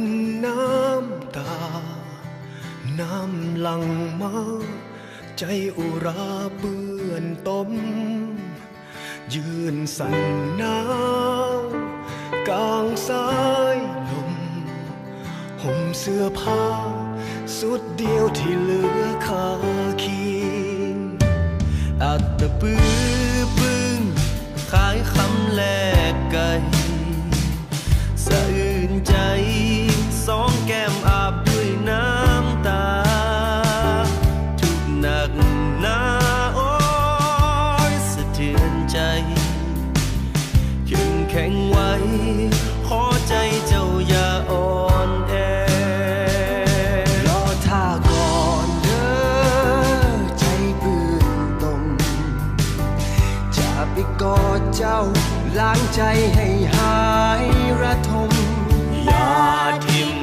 นน้ำตาน้ำหลั่งมาใจอุราเปื้อนต้มยืนสั่นหนาวกลางสายลมห่มเสื้อผ้าสุดเดียวที่เหลือคาคีอัตตะปื้อปึ้งขายคำแลกไก่สะอื้นใจสองแก้มอาบด้วยน้ำตาทุกหนักหนาโอ้ยสะเทือนใจเข้มแข็งไว้ขอใจเจ้าอย่าอ่อนแอรอท่าก่อนเด้อใจปื้นตมจะไปกอดเจ้าล้างใจให้หายระทมอย่าทิ่ม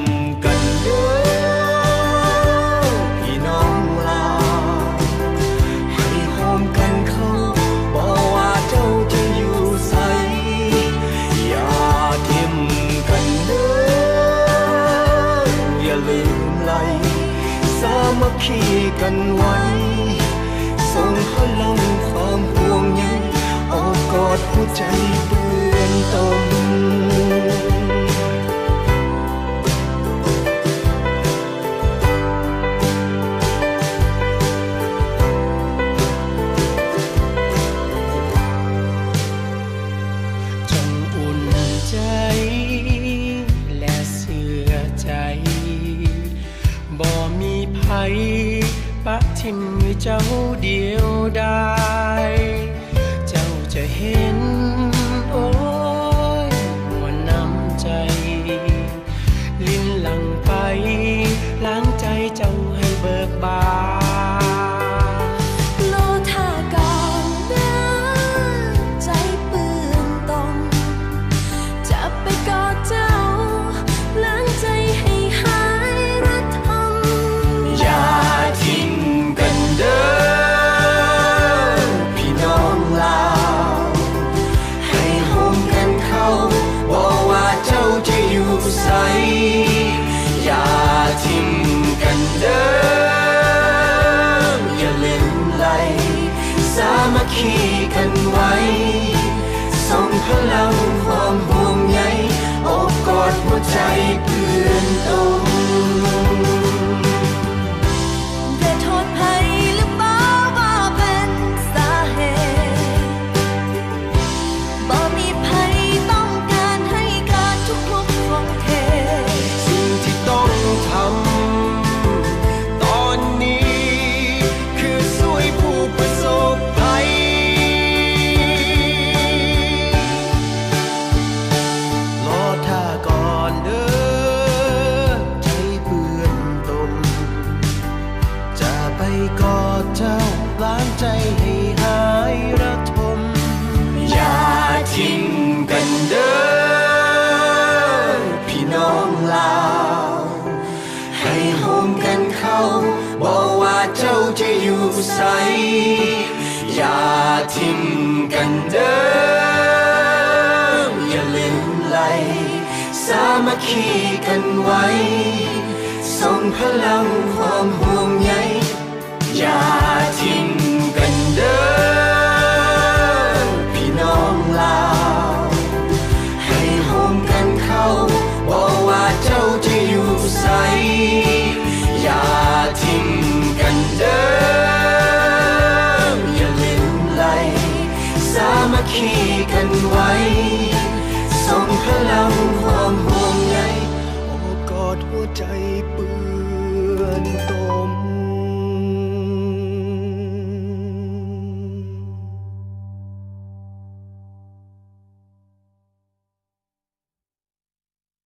กันเด้อพี่น้องลาให้หอมกันเข้าบอกว่าเจ้าจะอยู่ใสอย่าทิ่มกันเด้ออย่าลืมไหลสามัคคีกันไว้ส่งพลังความห่วงใยโอบกอดหัวใจเปื้อนตมจงอุ่นใจและเสื่อใจบ่มีภัยปะทิ่มให้เจ้าเดียวได้เจ้าจะเห็นโอ้ยหัวน้ำใจลิ้นหลั่งไปล้างใจเจ้าให้เบิกบานโลทากองเด้อใจเปื้อนตมจะไปกอดเจ้าล้างใจให้หายระทมอย่าทิ้งกันเด้อพี่น้องลาวให้หอมกันเข้าบอกว่าเจ้าจะอยู่ใสอย่าทิ้งกันเด้ออย่าลืมไหลสามัคคีกันไว้ส่งพลังความห่วงใยโอบกอดหัวใจเปื้อนตมแต่โทษภัยหรือเปล่าว่าเป็นสาเหตุบ่มีภัยต้องการให้การทุกข์ของเทสิ่งที่ต้องทำตอนนี้คือช่วยผู้ประสบภัยรอท่าก่อนเด้อใจเปื้อนตมจะไปกอดเจ้าล้างใจให้หายระทมอย่าทิ้งกันเด้อพี่น้องลาวให้หอมกันเข้าบอกว่าเจ้าจะอยู่ใสอย่าทิ้งกันเด้ออย่าลืมไหลสามัคคีกันไว้ส่งพลังความห่วงใยอย่าทิ้งกันเด้อพี่น้องลาวให้หอมกันเข้าบอกว่าเจ้าจะอยู่ใสอย่าทิ้งกันเด้ออย่าลืมไหลสามัคคีกันไว้ส่งพลังความห่วงใยโอบกอดหัวใจเปื้อนตม